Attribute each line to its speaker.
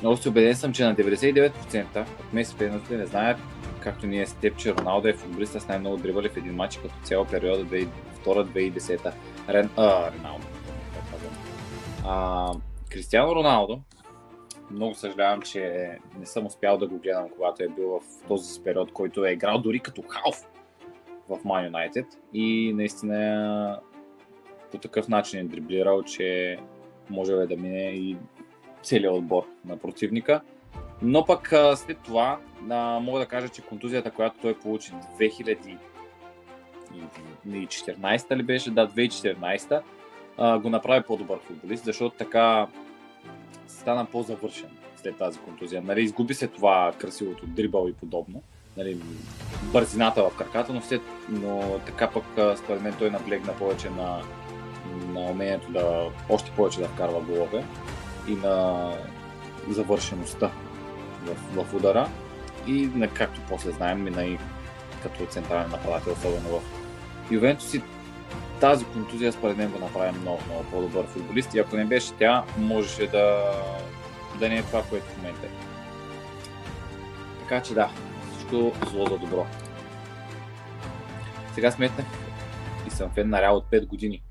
Speaker 1: Много се убеден съм, че на 99% от Меси феновете не знаят, както ние с теб, че Роналдо е футболиста с най-много дрибали в един матч като цяло периода 2002-2010. Роналдо. Кристиано Роналдо, много съжалявам, че не съм успял да го гледам, когато е бил в този период, който е играл дори като халф в Man United и наистина по такъв начин е дриблирал, че може да мине и целият отбор на противника. Но пък след това мога да кажа, че контузията, която той получи 2014 ли беше? Да, 2014 го направи по-добър футболист, защото така стана по-завършен след тази контузия. Нали, изгуби се това красивото дрибъл и подобно, нали, бързината в краката, но така пък според мен той наблегна повече на умението да още повече да вкарва голове и на завършеността в удара и както после знаем и като централен нападател, особено в Ювентус, и тази контузия според мен го направи много по-добър футболист и ако не беше тя, можеше да не е това, което в момента е. Така че да, всичко зло за добро. Сега сметнах и съм фен на Реал от 5 години.